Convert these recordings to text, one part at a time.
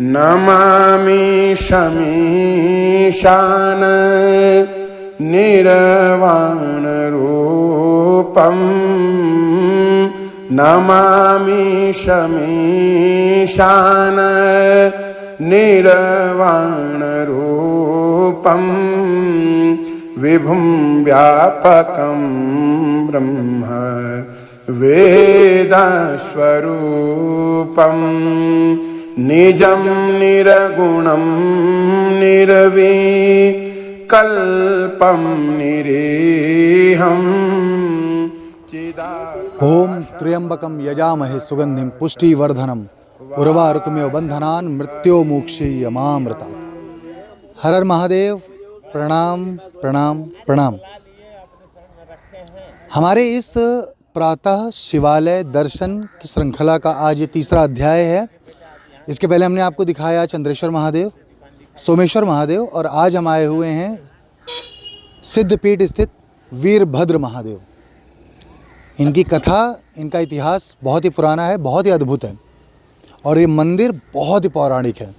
नमामि शमीशान निर्वाणरूपम् नमामि शमीशान निर्वाणरूपम् विभुं व्यापकं ब्रह्म वेदस्वरूपम् निजं निरगुणं निर्विकल्पं निरीहं ओम त्र्यंबकम यजामहे सुगंधिम पुष्टिवर्धनम उर्वारुकमेव बंधनान मृत्योर्मुक्षीयमामृतात्। हर हर महादेव। प्रणाम प्रणाम प्रणाम। हमारे इस प्रातः शिवालय दर्शन की श्रृंखला का आज ये तीसरा अध्याय है। इसके पहले हमने आपको दिखाया चंद्रेश्वर महादेव, सोमेश्वर महादेव, और आज हम आए हुए हैं सिद्धपीठ स्थित वीरभद्र महादेव। इनकी कथा, इनका इतिहास बहुत ही पुराना है, बहुत ही अद्भुत है, और ये मंदिर बहुत ही पौराणिक है।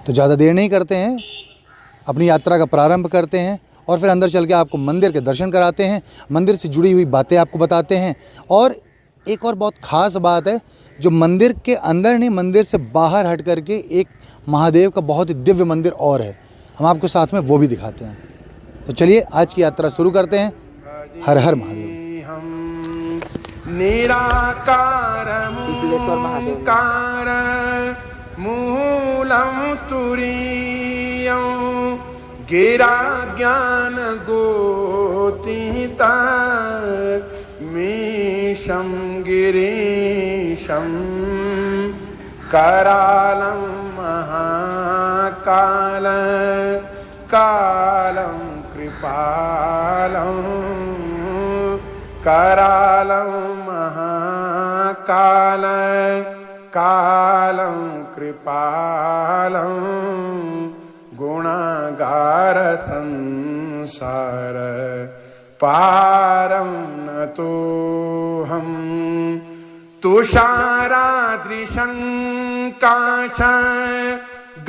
तो ज़्यादा देर नहीं करते हैं, अपनी यात्रा का प्रारंभ करते हैं और फिर अंदर चल के आपको मंदिर के दर्शन कराते हैं, मंदिर से जुड़ी हुई बातें आपको बताते हैं। और एक और बहुत ख़ास बात है जो मंदिर के अंदर नहीं, मंदिर से बाहर हट करके एक महादेव का बहुत ही दिव्य मंदिर और है, हम आपको साथ में वो भी दिखाते हैं। तो चलिए आज की यात्रा शुरू करते हैं। हर हर महादेव। मूलं तुरीयं गिरा ज्ञान गोतीता मीशं गिरीशं करालं महाकाल कालं कृपालं करालं महाकाल कालं कृपालं गुणागार संसार पारं नतोऽहं तुषारादृशं काच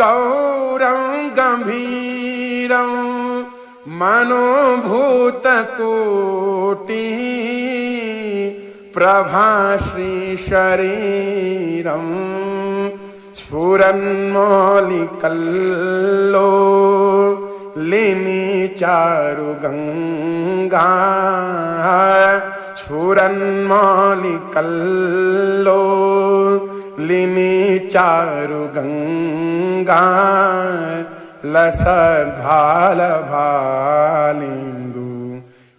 गौरं गंभीरं मनोभूतकोटि प्रभाश्री शरीरं स्फुरन्मौलिकल्लो लिनि चारुगंगा स्फुरन्मौलिकल्लो लिनि चारुगंगा लसद्भाल भालिंदु।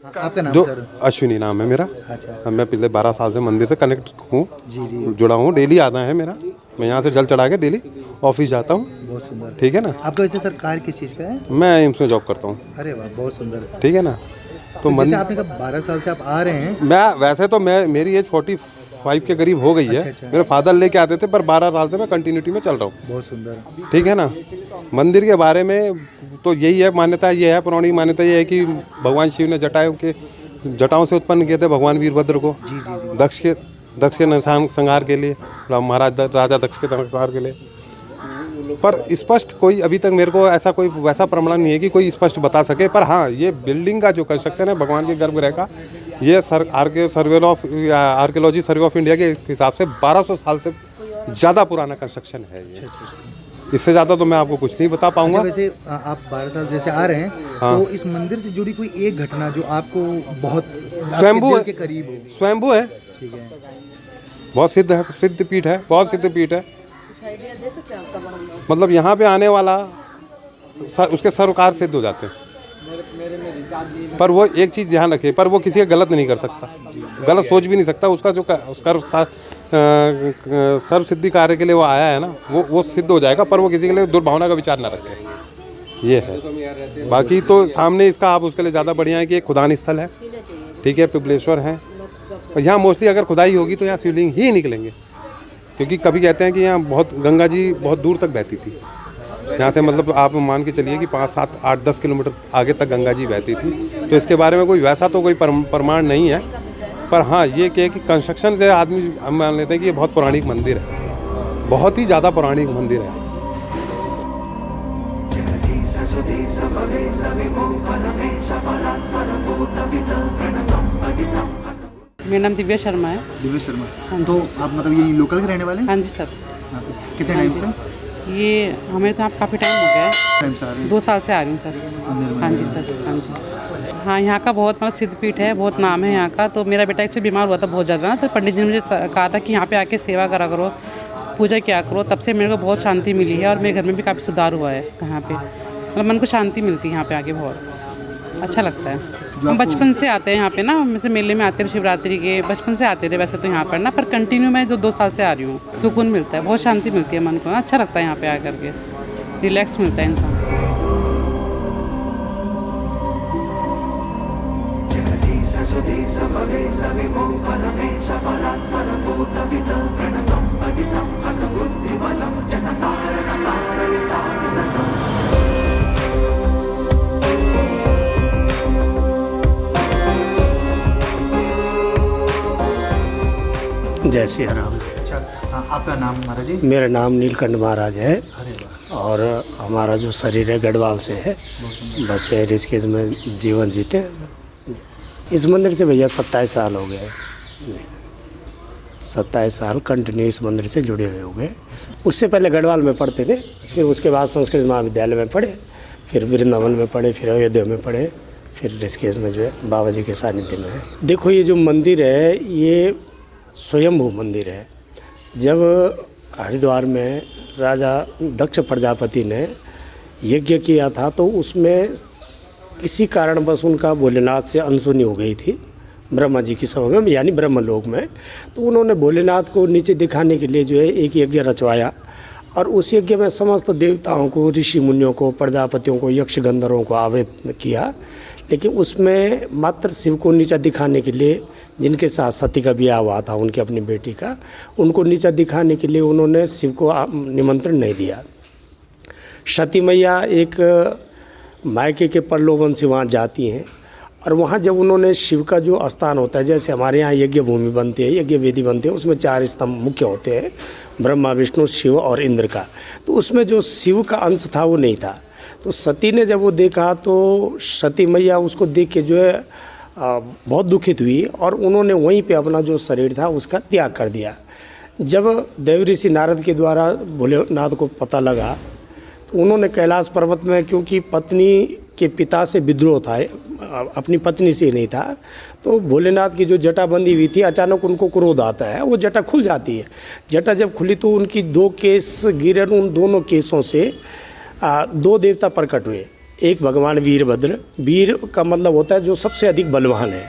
आपका नाम जो सर? अश्विनी नाम है मेरा। अच्छा। मैं पिछले 12 साल से मंदिर से कनेक्ट हूँ, जी जी, जुड़ा हूँ। डेली आना है मेरा, मैं यहाँ से जल चढ़ा के डेली ऑफिस जाता हूँ। बहुत सुंदर। ठीक है ना। आपका वैसे सर कार्य किस चीज़ का है? मैं एम्स में जॉब करता हूँ। अरे वाह, बहुत सुंदर। ठीक है ना। तो जैसे आपने कहा 12 साल से आप आ रहे हैं। मैं वैसे तो मेरी एज 45 के करीब हो गई है। अच्छा। मेरे फादर लेके आते थे, पर 12 साल से मैं कंटिन्यूटी में चल रहा हूँ। बहुत सुंदर। ठीक है ना। मंदिर के बारे में तो यही है, मान्यता ये है, पौराणिक मान्यता ये है कि भगवान शिव ने जटाओं से उत्पन्न किए थे भगवान वीरभद्र को। जी जी जी। दक्ष के संहार के लिए, महाराज राजा दक्ष के संहार के लिए। पर स्पष्ट कोई अभी तक मेरे को ऐसा कोई वैसा प्रमाण नहीं है कि कोई स्पष्ट बता सके। पर हाँ, ये बिल्डिंग का जो कंस्ट्रक्शन है भगवान के गर्भगृह का, ये आर्कियोलॉजी सर्वे ऑफ इंडिया के हिसाब से 1200 साल से ज़्यादा पुराना कंस्ट्रक्शन है ये। इससे ज़्यादा तो मैं आपको कुछ नहीं बता पाऊंगा। अच्छा, वैसे आप 12 साल जैसे आ रहे हैं, हाँ। तो इस मंदिर से जुड़ी कोई एक घटना जो आपको बहुत स्वयंभू है, के करीब हो? स्वयंभू है। ठीक है। बहुत सिद्ध है, सिद्ध पीठ है, बहुत सिद्ध पीठ है। मतलब यहाँ पे आने वाला उसके सरोकार सिद्ध हो जाते हैं। पर वो एक चीज़ ध्यान रखे, पर वो किसी का गलत नहीं कर सकता, गलत सोच भी नहीं सकता। उसका जो उसका सर्व सिद्धि कार्य के लिए वो आया है ना, वो सिद्ध हो जाएगा। पर वो किसी के लिए दुर्भावना का विचार ना रखे, ये है। बाकी तो सामने इसका आप उसके लिए ज़्यादा बढ़िया है कि एक खुदान स्थल है। ठीक है, पिपलेश्वर है। और यहाँ मोस्टली अगर खुदाई होगी तो यहाँ शिवलिंग ही निकलेंगे, क्योंकि कभी कहते हैं कि यहाँ बहुत गंगा जी बहुत दूर तक बहती थी। यहाँ से मतलब आप मान के चलिए कि 5, 7, 8, 10 किलोमीटर आगे तक गंगा जी बहती थी। तो इसके बारे में कोई वैसा तो कोई प्रमाण नहीं है, पर हाँ ये कि कंस्ट्रक्शन से आदमी हम मान लेते हैं कि ये बहुत पौराणिक मंदिर है, बहुत ही ज़्यादा पौराणिक मंदिर है। मेरा नाम दिव्या शर्मा है। दिव्या शर्मा, तो आप मतलब ये लोकल के रहने वाले हैं? हाँ जी सर। कितने टाइम से? ये हमें तो यहाँ काफ़ी टाइम हो गया है, टाइम से आ रहे हैं? 2 साल से आ रही हूँ सर। हाँ जी सर, हाँ जी। हाँ, यहाँ का बहुत मतलब सिद्धपीठ है, बहुत नाम है यहाँ का। तो मेरा बेटा एक्चुअली बीमार हुआ था बहुत ज़्यादा ना, तो पंडित जी ने मुझे कहा था कि यहाँ पे आके सेवा करा करो, पूजा किया करो। तब से मेरे को बहुत शांति मिली है और मेरे घर में भी काफ़ी सुधार हुआ है यहाँ पे। मतलब मन को शांति मिलती है यहाँ पे आके, बहुत अच्छा लगता है। हम बचपन से आते हैं यहाँ पे ना, जैसे मेले में आते थे शिवरात्रि के, बचपन से आते थे वैसे तो यहाँ पर ना, पर कंटिन्यू मैं जो 2 साल से आ रही हूँ। सुकून मिलता है, बहुत शांति मिलती है मन को, अच्छा लगता है यहाँ पे आकर के, रिलैक्स मिलता है इंसान। जय सिया राम। अच्छा, आपका नाम महाराज जी? मेरा नाम नीलकंठ महाराज है अरे वाह, और हमारा जो शरीर है गढ़वाल से है, बस ऋषिकेश में जीवन जीते हैं। इस मंदिर से भैया 27 साल हो गए, 27 साल कंटिन्यू इस मंदिर से जुड़े हुए हो गए। उससे पहले गढ़वाल में पढ़ते थे, फिर उसके बाद संस्कृत महाविद्यालय में पढ़े, फिर वृंदावन में पढ़े, फिर अयोध्या में पढ़े, फिर ऋषिकेश में जो है बाबा जी के सानिध्य में है। देखो ये जो मंदिर है ये स्वयंभू मंदिर है। जब हरिद्वार में राजा दक्ष प्रजापति ने यज्ञ किया था तो उसमें किसी कारणवश उनका भोलेनाथ से अनसुनी हो गई थी ब्रह्मा जी की सभा में, यानी ब्रह्मलोक में। तो उन्होंने भोलेनाथ को नीचे दिखाने के लिए जो है एक यज्ञ रचवाया और उस यज्ञ में समस्त देवताओं को, ऋषि मुनियों को, प्रजापतियों को, यक्ष गंधर्वों को आवेदन किया। लेकिन उसमें मात्र शिव को नीचा दिखाने के लिए, जिनके साथ सती का ब्याह हुआ था उनकी अपनी बेटी का, उनको नीचा दिखाने के लिए उन्होंने शिव को निमंत्रण नहीं दिया। सती मैया एक मायके के प्रलोभन से वहाँ जाती हैं और वहाँ जब उन्होंने शिव का जो स्थान होता है, जैसे हमारे यहाँ यज्ञ भूमि बनती है, यज्ञ वेदी बनती है, उसमें 4 स्तंभ मुख्य होते हैं, ब्रह्मा, विष्णु, शिव और इंद्र का। तो उसमें जो शिव का अंश था वो नहीं था। तो सती ने जब वो देखा तो सती मैया उसको देख के जो है बहुत दुखित हुई और उन्होंने वहीं पे अपना जो शरीर था उसका त्याग कर दिया। जब देव ऋषि नारद के द्वारा भोलेनाथ को पता लगा तो उन्होंने कैलाश पर्वत में, क्योंकि पत्नी के पिता से विद्रोह था, अपनी पत्नी से नहीं था, तो भोलेनाथ की जो जटा बंधी हुई थी अचानक उनको क्रोध आता है, वो जटा खुल जाती है। जटा जब खुली तो उनकी 2 केस गिरे, उन दोनों केसों से 2 देवता प्रकट हुए। एक भगवान वीरभद्र, वीर का मतलब होता है जो सबसे अधिक बलवान है,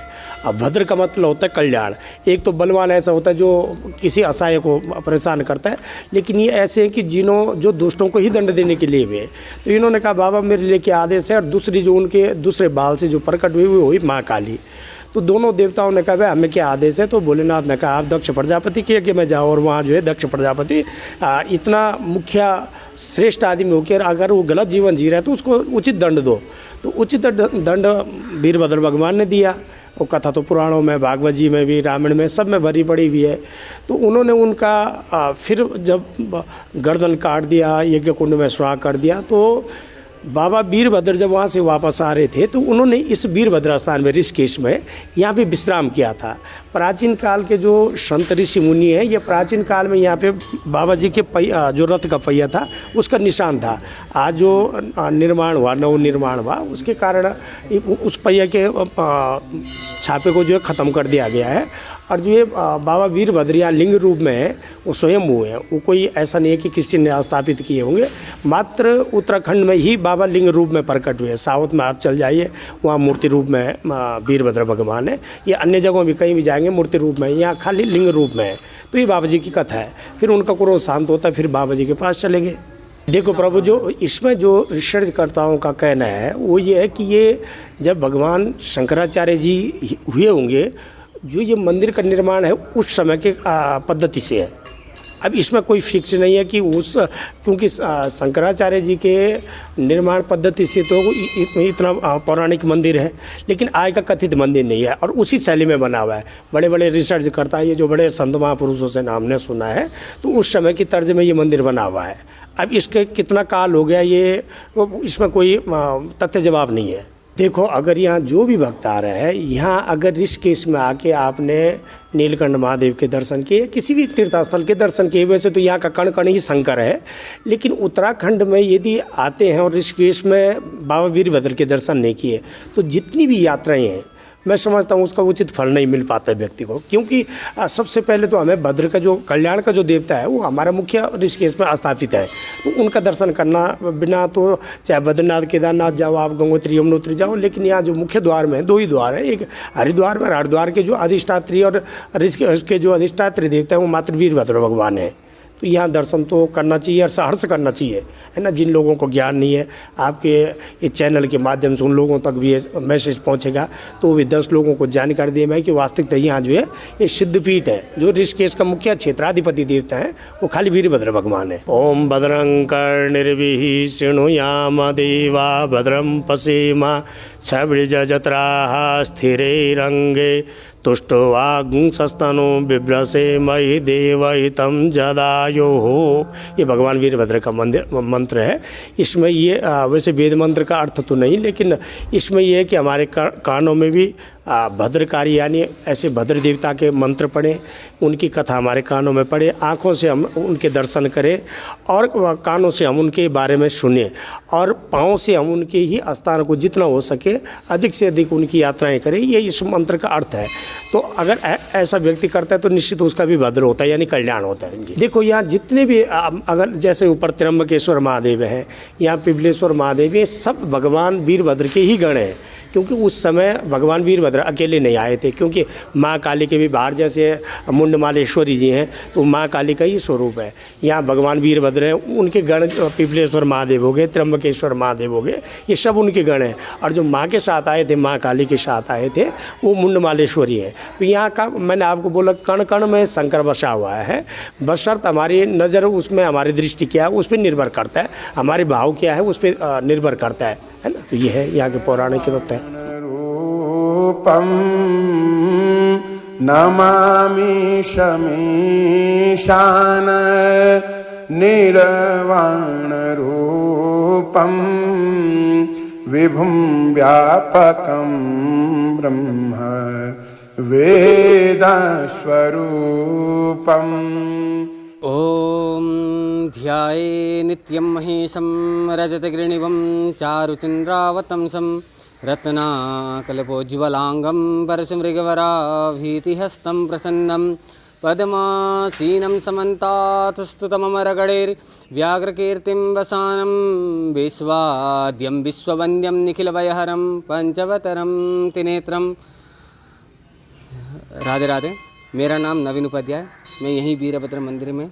अब भद्र का मतलब होता है कल्याण। एक तो बलवान ऐसा होता है जो किसी असहाय को परेशान करता है, लेकिन ये ऐसे हैं कि जो दुष्टों को ही दंड देने के लिए हुए। तो इन्होंने कहा बाबा मेरे लिए क्या आदेश है, और दूसरी जो उनके दूसरे बाल से जो प्रकट हुई वो हुई माँ काली। तो दोनों देवताओं ने कहा भाई हमें क्या आदेश है, तो भोलेनाथ ने कहा आप दक्ष प्रजापति के यज्ञ में जाओ, और वहाँ जो है दक्ष प्रजापति इतना मुखिया श्रेष्ठ आदमी होकर अगर वो गलत जीवन जी रहा है तो उसको उचित दंड दो। तो उचित दंड वीरभद्र भगवान ने दिया। वो कथा तो पुराणों में, भागवत जी में भी, रामायण में, सब में भरी पड़ी हुई है। तो उन्होंने उनका फिर जब गर्दन काट दिया, यज्ञ कुंड में सुहा कर दिया, तो बाबा वीरभद्र जब वहाँ से वापस आ रहे थे तो उन्होंने इस वीरभद्र स्थान में, ऋषिकेश में, यहाँ पे विश्राम किया था। प्राचीन काल के जो संत ऋषि मुनि हैं, ये प्राचीन काल में यहाँ पे बाबा जी के जो रथ का पहिया था उसका निशान था। आज जो निर्माण हुआ, नव निर्माण हुआ, उसके कारण उस पहिया के छापे को जो है ख़त्म कर दिया गया है। और जो ये बाबा वीरभद्र यहाँ लिंग रूप में है, वो स्वयंभू है, वो कोई ऐसा नहीं है कि किसी ने स्थापित किए होंगे। मात्र उत्तराखंड में ही बाबा लिंग रूप में प्रकट हुए। साउथ में आप चल जाइए, वहाँ मूर्ति रूप में वीरभद्र भगवान है। ये अन्य जगहों भी कहीं भी जाएंगे मूर्ति रूप में, यहाँ खाली लिंग रूप में है। तो ये बाबा जी की कथा है। फिर उनका क्रोध शांत होता है, फिर बाबा जी के पास चले गए। देखो प्रभु, जो इसमें जो रिसर्चकर्ताओं का कहना है वो ये है कि ये जब भगवान शंकराचार्य जी हुए होंगे, जो ये मंदिर का निर्माण है उस समय के पद्धति से है। अब इसमें कोई फिक्स नहीं है कि उस, क्योंकि शंकराचार्य जी के निर्माण पद्धति से तो इतना पौराणिक मंदिर है, लेकिन आज का कथित मंदिर नहीं है और उसी शैली में बना हुआ है। बड़े बड़े रिसर्च करता है, ये जो बड़े संत महापुरुषों से हमने सुना है, तो उस समय की तर्ज में ये मंदिर बना हुआ है। अब इसके कितना काल हो गया, ये इसमें कोई तथ्य जवाब नहीं है। देखो, अगर यहाँ जो भी भक्त आ रहे हैं, यहाँ अगर ऋषिकेश में आके आपने नीलकंठ महादेव के दर्शन किए, किसी भी तीर्थस्थल के दर्शन किए, वैसे तो यहाँ का कण कण ही शंकर है, लेकिन उत्तराखंड में यदि आते हैं और ऋषिकेश में बाबा वीरभद्र के दर्शन नहीं किए, तो जितनी भी यात्राएं हैं, मैं समझता हूँ उसका उचित फल नहीं मिल पाता है व्यक्ति को। क्योंकि सबसे पहले तो हमें भद्र का जो कल्याण का जो देवता है वो हमारा मुख्य ऋषिकेश में स्थापित है, तो उनका दर्शन करना बिना तो चाहे बद्रीनाथ केदारनाथ जाओ, आप गंगोत्री यमुनोत्री जाओ, लेकिन यहाँ जो मुख्य द्वार में 2 ही द्वार है, एक हरिद्वार में, हरिद्वार के जो अधिष्ठात्री और ऋषिकेश के जो अधिष्ठात्री देवता है वो मात्र वीरभद्र भगवान है। तो यहाँ दर्शन तो करना चाहिए और सहर्ष करना चाहिए, है ना। जिन लोगों को ज्ञान नहीं है, आपके इस चैनल के माध्यम से उन लोगों तक भी ये मैसेज पहुँचेगा, तो भी 10 लोगों को जानकारी दे मैं कि वास्तविकता यहाँ जो है ये सिद्धपीठ है। जो ऋषिकेश का मुख्य क्षेत्राधिपति देवता है वो खाली वीरभद्र भगवान है। ओम भद्रं कर्णिर्भिः शृणुयाम देवा भद्रं पश्येम सवृजजत्राः स्थिरैरङ्गे तुष्टो वागुंसस्तनो बिभ्रसे मयि देवहितं जदायो हो। ये भगवान वीरभद्र का मंत्र है। इसमें ये वैसे वेद मंत्र का अर्थ तो नहीं, लेकिन इसमें ये है कि हमारे कानों में भी भद्रकारी यानी ऐसे भद्र देवता के मंत्र पढ़ें, उनकी कथा हमारे कानों में पढ़े, आँखों से हम उनके दर्शन करें और कानों से हम उनके बारे में सुने और पाँव से हम उनके ही स्थान को जितना हो सके अधिक से अधिक उनकी यात्राएं करें। ये इस मंत्र का अर्थ है। तो अगर ऐसा व्यक्ति करता है तो निश्चित उसका भी भद्र होता है यानी कल्याण होता है। देखो, यहाँ जितने भी अगर जैसे ऊपर त्र्यंबकेश्वर महादेव है, यहाँ पिपलेश्वर महादेव, ये सब भगवान वीरभद्र के ही गण हैं। क्योंकि उस समय भगवान वीरभद्र अकेले नहीं आए थे, क्योंकि माँ काली के भी बाहर जैसे मुंडमालेश्वरी जी हैं तो माँ काली का ही स्वरूप है। यहाँ भगवान वीरभद्र हैं, उनके गण पिपलेश्वर महादेव हो गए, त्र्यंबकेश्वर महादेव हो गए, ये सब उनके गण हैं। और जो माँ के साथ आए थे, माँ काली के साथ आए थे, वो मुंडमालेश्वरी है। तो यहाँ का मैंने आपको बोला कण कण में शंकर बसा हुआ है। बशर्त हमारी नज़र उसमें, हमारी दृष्टि क्या है उस पर निर्भर करता है, हमारे भाव क्या है उस पर निर्भर करता है ना। तो ये है यहाँ के पौराणिक तत्व है। रूपम नमामि शमीशान निर्वाण रूपम विभुं व्यापकं ब्रह्म वेदस्वरूपम्। ॐ ध्याये नित्यं महेशं रजतग्रीणिवं चारुचन्द्रावतंसं रत्नाकल्पोज्ज्वलाङ्गं परशुमृगवराभीतिहस्तं प्रसन्नं पद्मासीनं समन्तात् स्तुतममरगणैर्व्याघ्रकीर्तिं वसानं विश्वाद्यं विश्ववन्द्यं निखिलभयहरं पंचवतरं त्रिनेत्रं। राधे राधे। मेरा नाम नवीन उपाध्याय, मैं यहीं वीरभद्र मंदिर में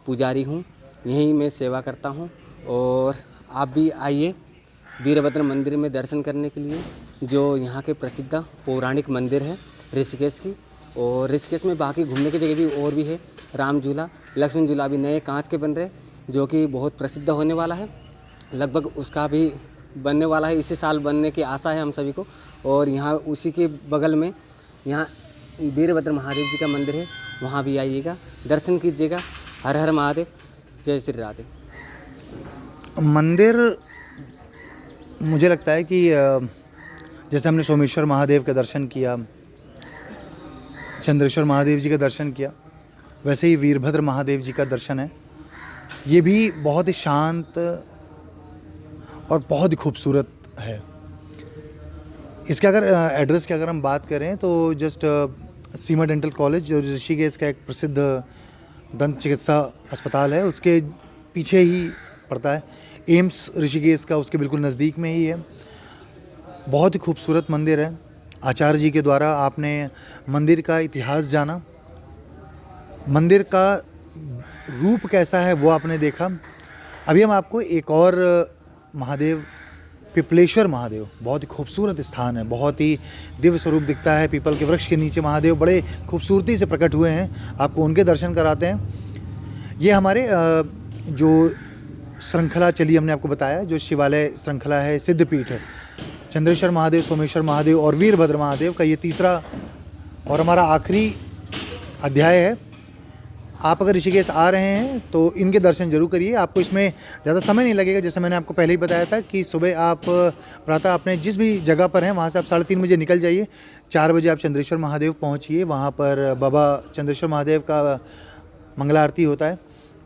पुजारी हूँ, यहीं मैं सेवा करता हूँ। और आप भी आइए वीरभद्र मंदिर में दर्शन करने के लिए, जो यहाँ के प्रसिद्ध पौराणिक मंदिर है ऋषिकेश की। और ऋषिकेश में बाकी घूमने की जगह भी और भी है, राम झूला, लक्ष्मण झूला भी नए कांच के बन रहे, जो कि बहुत प्रसिद्ध होने वाला है। लगभग उसका भी बनने वाला है, इसी साल बनने की आशा है हम सभी को। और यहाँ उसी के बगल में यहाँ वीरभद्र महादेव जी का मंदिर है, वहाँ भी आइएगा, दर्शन कीजिएगा। हर हर महादेव, जय श्री राधे। मंदिर मुझे लगता है कि जैसे हमने सोमेश्वर महादेव का दर्शन किया, चंद्रेश्वर महादेव जी का दर्शन किया, वैसे ही वीरभद्र महादेव जी का दर्शन है। ये भी बहुत ही शांत और बहुत ही खूबसूरत है। इसके अगर एड्रेस की अगर हम बात करें तो जस्ट सीमा डेंटल कॉलेज, जो ऋषिकेश का एक प्रसिद्ध दंत चिकित्सा अस्पताल है, उसके पीछे ही पड़ता है। एम्स ऋषिकेश का उसके बिल्कुल नज़दीक में ही है। बहुत ही खूबसूरत मंदिर है। आचार्य जी के द्वारा आपने मंदिर का इतिहास जाना, मंदिर का रूप कैसा है वो आपने देखा। अभी हम आपको एक और महादेव, पिपलेश्वर महादेव, बहुत ही खूबसूरत स्थान है, बहुत ही दिव्य स्वरूप दिखता है। पीपल के वृक्ष के नीचे महादेव बड़े खूबसूरती से प्रकट हुए हैं, आपको उनके दर्शन कराते हैं। ये हमारे जो श्रृंखला चली हमने आपको बताया, जो शिवालय श्रृंखला है, सिद्धपीठ है, चंद्रेश्वर महादेव, सोमेश्वर महादेव और वीरभद्र महादेव का ये तीसरा और हमारा आखिरी अध्याय है। आप अगर ऋषिकेश आ रहे हैं तो इनके दर्शन जरूर करिए। आपको इसमें ज़्यादा समय नहीं लगेगा। जैसे मैंने आपको पहले ही बताया था कि सुबह आप प्रातः अपने जिस भी जगह पर हैं वहाँ से आप 3:30 बजे निकल जाइए। 4 बजे आप चंद्रेश्वर महादेव पहुँचिए। वहाँ पर बाबा चंद्रेश्वर महादेव का मंगला आरती होता है।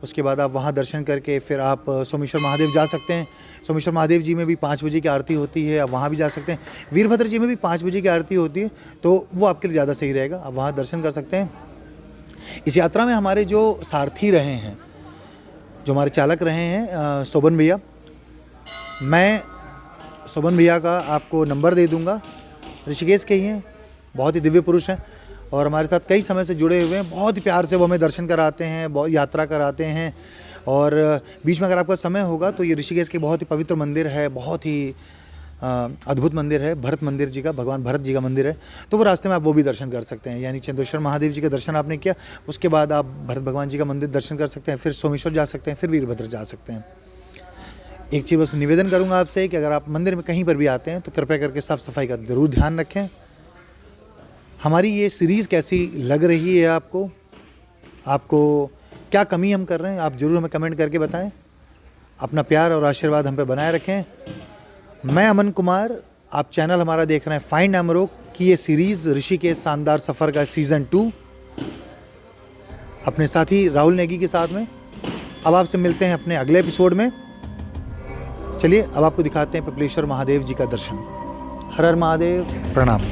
उसके बाद आप वहाँ दर्शन करके फिर आप सोमेश्वर महादेव जा सकते हैं। सोमेश्वर महादेव जी में भी 5 बजे की आरती होती है, आप वहाँ भी जा सकते हैं। वीरभद्र जी में भी 5 बजे की आरती होती है, तो वो आपके लिए ज़्यादा सही रहेगा, आप वहाँ दर्शन कर सकते हैं। इस यात्रा में हमारे जो सारथी रहे हैं, जो हमारे चालक रहे हैं शोभन भैया, मैं शोभन भैया का आपको नंबर दे दूँगा। ऋषिकेश के ही हैं, बहुत ही दिव्य पुरुष हैं और हमारे साथ कई समय से जुड़े हुए हैं। बहुत ही प्यार से वो हमें दर्शन कराते हैं, बहुत यात्रा कराते हैं। और बीच में अगर आपका समय होगा तो ये ऋषिकेश के बहुत ही पवित्र मंदिर है, बहुत ही अद्भुत मंदिर है, भरत मंदिर जी का, भगवान भरत जी का मंदिर है। तो वो रास्ते में आप वो भी दर्शन कर सकते हैं। यानी चंद्रेश्वर महादेव जी का दर्शन आपने किया, उसके बाद आप भरत भगवान जी का मंदिर दर्शन कर सकते हैं, फिर सोमेश्वर जा सकते हैं, फिर वीरभद्र जा सकते हैं। एक चीज़ बस निवेदन करूँगा आपसे कि अगर आप मंदिर में कहीं पर भी आते हैं तो कृपया करके साफ़ सफाई का ज़रूर ध्यान रखें। हमारी ये सीरीज़ कैसी लग रही है आपको, क्या कमी हम कर रहे हैं, आप ज़रूर हमें कमेंट करके बताएं। अपना प्यार और आशीर्वाद हम पे बनाए रखें। मैं अमन कुमार, आप चैनल हमारा देख रहे हैं फाइंड अमरोक की ये सीरीज़ ऋषिकेश शानदार सफ़र का सीज़न 2 अपने साथी राहुल नेगी के साथ में। अब आपसे मिलते हैं अपने अगले एपिसोड में। चलिए अब आपको दिखाते हैं पिपलेश्वर महादेव जी का दर्शन। हर हर महादेव, प्रणाम।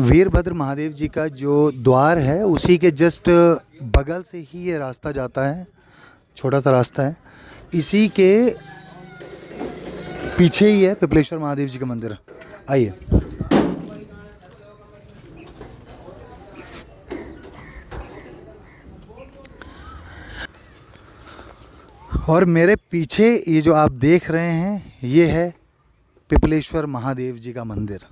वीरभद्र महादेव जी का जो द्वार है उसी के जस्ट बगल से ही ये रास्ता जाता है, छोटा सा रास्ता है। इसी के पीछे ही है पिपलेश्वर महादेव जी का मंदिर। आइए। और मेरे पीछे ये जो आप देख रहे हैं ये है पिपलेश्वर महादेव जी का मंदिर।